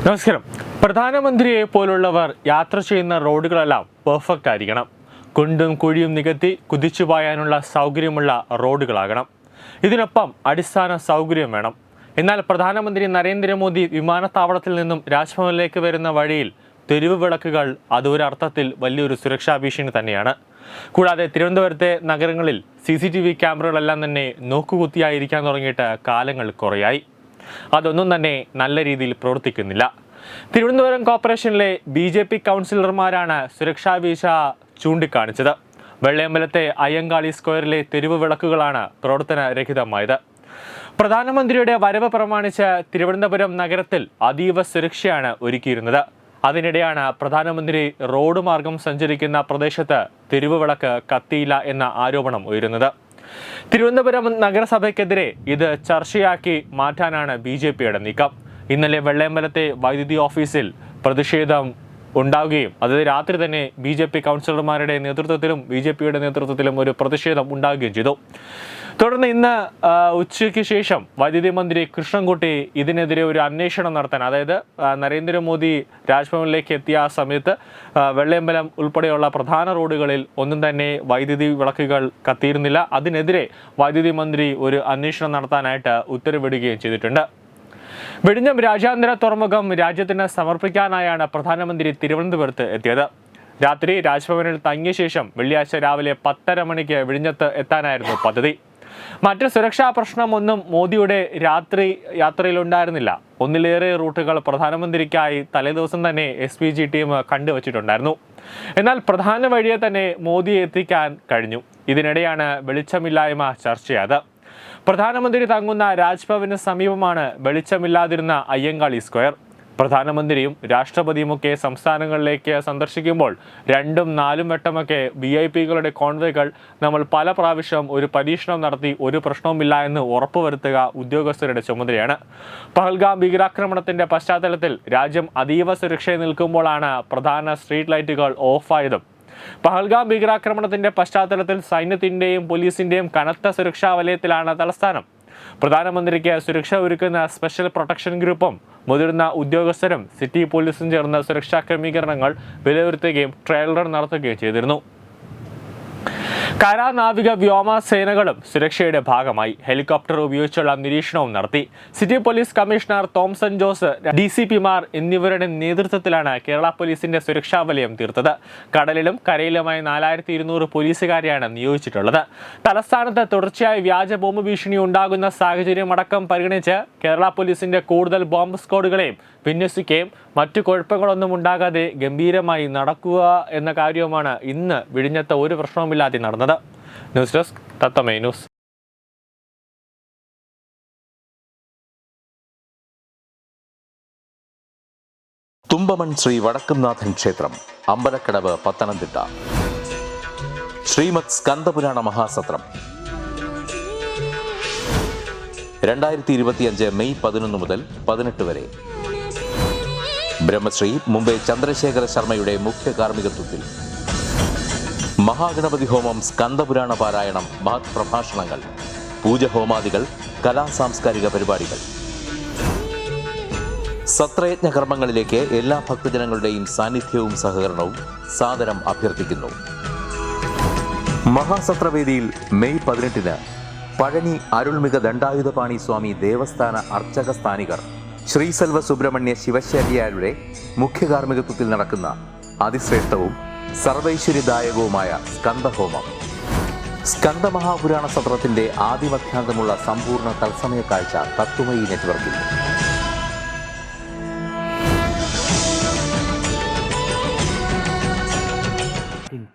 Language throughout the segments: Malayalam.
നമസ്കാരം. പ്രധാനമന്ത്രിയെ പോലുള്ളവർ യാത്ര ചെയ്യുന്ന റോഡുകളെല്ലാം പെർഫെക്റ്റ് ആയിരിക്കണം. കുണ്ടും കുഴിയും നികത്തി കുതിച്ചു പായാനുള്ള സൗകര്യമുള്ള റോഡുകളാകണം. ഇതിനൊപ്പം അടിസ്ഥാന സൗകര്യം വേണം. എന്നാൽ പ്രധാനമന്ത്രി നരേന്ദ്രമോദി വിമാനത്താവളത്തിൽ നിന്നും രാജ്ഭവനിലേക്ക് വരുന്ന വഴിയിൽ തെരുവ് വിളക്കുകൾ അതൊരർത്ഥത്തിൽ വലിയൊരു സുരക്ഷാ ഭീഷണി തന്നെയാണ്. കൂടാതെ തിരുവനന്തപുരത്തെ നഗരങ്ങളിൽ CCTV ക്യാമറകളെല്ലാം തന്നെ നോക്കുകുത്തിയായിരിക്കാൻ തുടങ്ങിയിട്ട് കാലങ്ങൾ കുറയായി. അതൊന്നും തന്നെ നല്ല രീതിയിൽ പ്രവർത്തിക്കുന്നില്ല. തിരുവനന്തപുരം കോർപ്പറേഷനിലെ BJP കൗൺസിലർമാരാണ് സുരക്ഷാ വീഴ്ച ചൂണ്ടിക്കാണിച്ചത്. വെള്ളയമ്പലത്തെ അയ്യങ്കാളി സ്ക്വയറിലെ തെരുവ് വിളക്കുകളാണ് പ്രവർത്തനരഹിതമായത്. പ്രധാനമന്ത്രിയുടെ വരവ് പ്രമാണിച്ച് തിരുവനന്തപുരം നഗരത്തിൽ അതീവ സുരക്ഷയാണ് ഒരുക്കിയിരുന്നത്. അതിനിടെയാണ് പ്രധാനമന്ത്രി റോഡ് മാർഗം സഞ്ചരിക്കുന്ന പ്രദേശത്ത് തെരുവ് വിളക്ക് കത്തിയില്ല എന്ന ആരോപണം ഉയരുന്നത്. തിരുവനന്തപുരം നഗരസഭയ്ക്കെതിരെ ഇത് ചർച്ചയാക്കി മാറ്റാനാണ് BJPയുടെ നീക്കം. ഇന്നലെ വെള്ളയമ്പലത്തെ വൈദ്യുതി ഓഫീസിൽ പ്രതിഷേധം ഉണ്ടാവുകയും അത് രാത്രി തന്നെ BJP കൗൺസിലർമാരുടെ നേതൃത്വത്തിലും BJPയുടെ നേതൃത്വത്തിലും ഒരു പ്രതിഷേധം ഉണ്ടാവുകയും ചെയ്തു. തുടർന്ന് ഇന്ന് ഉച്ചയ്ക്ക് ശേഷം വൈദ്യുതി മന്ത്രി കൃഷ്ണൻകുട്ടി ഇതിനെതിരെ ഒരു അന്വേഷണം നടത്താൻ, അതായത് നരേന്ദ്രമോദി രാജ്ഭവനിലേക്ക് എത്തിയ ആ സമയത്ത് വെള്ളയമ്പലം ഉൾപ്പെടെയുള്ള പ്രധാന റോഡുകളിൽ ഒന്നും തന്നെ വൈദ്യുതി വിളക്കുകൾ കത്തിയിരുന്നില്ല. അതിനെതിരെ വൈദ്യുതി മന്ത്രി ഒരു അന്വേഷണം നടത്താനായിട്ട് ഉത്തരവിടുകയും ചെയ്തിട്ടുണ്ട്. വിഴിഞ്ഞം രാജ്യാന്തര തുറമുഖം രാജ്യത്തിന് സമർപ്പിക്കാനായാണ് പ്രധാനമന്ത്രി തിരുവനന്തപുരത്ത് എത്തിയത്. രാത്രി രാജ്ഭവനിൽ തങ്ങിയ ശേഷം വെള്ളിയാഴ്ച രാവിലെ 10:30 മണിക്ക് വിഴിഞ്ഞത്ത് എത്താനായിരുന്നു പദ്ധതി. മറ്റ് സുരക്ഷാ പ്രശ്നമൊന്നും മോദിയുടെ രാത്രി യാത്രയിലുണ്ടായിരുന്നില്ല. ഒന്നിലേറെ റൂട്ടുകൾ പ്രധാനമന്ത്രിക്കായി തലേദിവസം തന്നെ SPG ടീം കണ്ടുവച്ചിട്ടുണ്ടായിരുന്നു. എന്നാൽ പ്രധാന വഴിയെ തന്നെ മോദിയെ എത്തിക്കാൻ കഴിഞ്ഞു. ഇതിനിടെയാണ് വെളിച്ചമില്ലായ്മ ചർച്ചയായത്. പ്രധാനമന്ത്രി തങ്ങുന്ന രാജ്ഭവന് സമീപമാണ് വെളിച്ചമില്ലാതിരുന്ന അയ്യങ്കാളി സ്ക്വയർ. പ്രധാനമന്ത്രിയും രാഷ്ട്രപതിയുമൊക്കെ സംസ്ഥാനങ്ങളിലേക്ക് സന്ദർശിക്കുമ്പോൾ 2ഉം 4ഉം വട്ടമൊക്കെ VIP-കളുടെ കോൺവേകൾ നമ്മൾ പല പ്രാവശ്യം ഒരു പരീക്ഷണം നടത്തി ഒരു പ്രശ്നവുമില്ല എന്ന് ഉറപ്പുവരുത്തുക ഉദ്യോഗസ്ഥരുടെ ചുമതലയാണ്. പഹൽഗാം ഭീകരാക്രമണത്തിന്റെ പശ്ചാത്തലത്തിൽ രാജ്യം അതീവ സുരക്ഷയിൽ നിൽക്കുമ്പോഴാണ് പ്രധാന സ്ട്രീറ്റ് ലൈറ്റുകൾ ഓഫായതും. പഹൽഗാം ഭീകരാക്രമണത്തിന്റെ പശ്ചാത്തലത്തിൽ സൈന്യത്തിന്റെയും പോലീസിന്റെയും കനത്ത സുരക്ഷാ വലയത്തിലാണ് തലസ്ഥാനം. പ്രധാനമന്ത്രിക്ക് സുരക്ഷ ഒരുക്കുന്ന സ്പെഷ്യൽ പ്രൊട്ടക്ഷൻ ഗ്രൂപ്പും മുതിർന്ന ഉദ്യോഗസ്ഥരും സിറ്റി പോലീസും ചേർന്ന് സുരക്ഷാ ക്രമീകരണങ്ങൾ വിലയിരുത്തുകയും ട്രയൽ റൺ നടത്തുകയും ചെയ്തിരുന്നു. കര, നാവിക, വ്യോമ സേനകളും സുരക്ഷയുടെ ഭാഗമായി ഹെലികോപ്റ്റർ ഉപയോഗിച്ചുള്ള നിരീക്ഷണവും നടത്തി. City police commissioner Thomson Jose, DCPമാർ എന്നിവരുടെ നേതൃത്വത്തിലാണ് കേരള പോലീസിന്റെ സുരക്ഷാ വലയം തീർത്തത്. കടലിലും കരയിലുമായി 4200 പോലീസുകാരെയാണ് നിയോഗിച്ചിട്ടുള്ളത്. തലസ്ഥാനത്ത് തുടർച്ചയായി വ്യാജ ബോംബ് ഭീഷണി ഉണ്ടാകുന്ന സാഹചര്യം അടക്കം പരിഗണിച്ച് കേരള പോലീസിന്റെ കൂടുതൽ ബോംബ് സ്ക്വാഡുകളെയും വിന്യസിക്കുകയും മറ്റു കുഴപ്പങ്ങളൊന്നും ഉണ്ടാകാതെ ഗംഭീരമായി നടക്കുക എന്ന കാര്യവുമാണ് ഇന്ന് വിഴിഞ്ഞത്ത് ഒരു പ്രശ്നവുമില്ലാതെ നടന്നത്. ന്യൂസ് ഡെസ്ക് തത്വമൈ ന്യൂസ്. തുമ്പമൺ ശ്രീ വടക്കുംനാഥൻ ക്ഷേത്രം, അമ്പലക്കടവ്, പത്തനംതിട്ട. ശ്രീമദ് സ്കന്ദപുരാണ മഹാസത്രം 2025 മെയ് 11 മുതൽ 18 വരെ. ബ്രഹ്മശ്രീ മുംബൈ ചന്ദ്രശേഖര ശർമ്മയുടെ മുഖ്യ കാർമ്മികത്വത്തിൽ മഹാഗണപതി ഹോമം, സ്കന്ദപുരാണ പാരായണം, മഹത് പ്രഭാഷണങ്ങൾ, പൂജഹോമാദികൾ, കലാസാംസ്കാരിക പരിപാടികൾ. സത്രയജ്ഞ കർമ്മങ്ങളിലേക്ക് എല്ലാ ഭക്തജനങ്ങളുടെയും സാന്നിധ്യവും സഹകരണവും സാദരം അഭ്യർത്ഥിക്കുന്നു. മഹാസത്രവേദിയിൽ മെയ് 18 പഴനി അരുൾമിക ദണ്ഡായുധപാണി സ്വാമി ദേവസ്ഥാന അർച്ചക സ്ഥാനികർ ശ്രീസെൽവ സുബ്രഹ്മണ്യ ശിവശാരിയാരുടെ മുഖ്യ കാർമ്മികത്വത്തിൽ നടക്കുന്ന അതിശ്രേഷ്ഠവും സർവൈശ്വര്യദായകവുമായ സ്കന്ദഹോമം. സ്കന്ദമഹാപുരാണ സത്രത്തിന്റെ ആദിമധ്യാന്തമുള്ള സമ്പൂർണ്ണ തത്സമയ കാഴ്ച തത്വമയി നെറ്റ്വർക്കിൽ.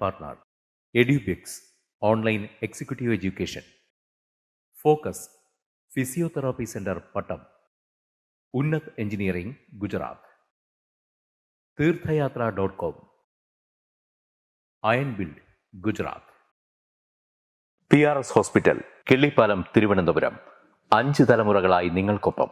Partner Edubix online executive education. Focus physiotherapy centre Pattom. Unnat engineering Gujarat. തീർത്ഥയാത്ര.com. Iron build Gujarat. PRS hospital, Killipalam, Thiruvananthapuram. 5 തലമുറകളായി നിങ്ങൾക്കൊപ്പം.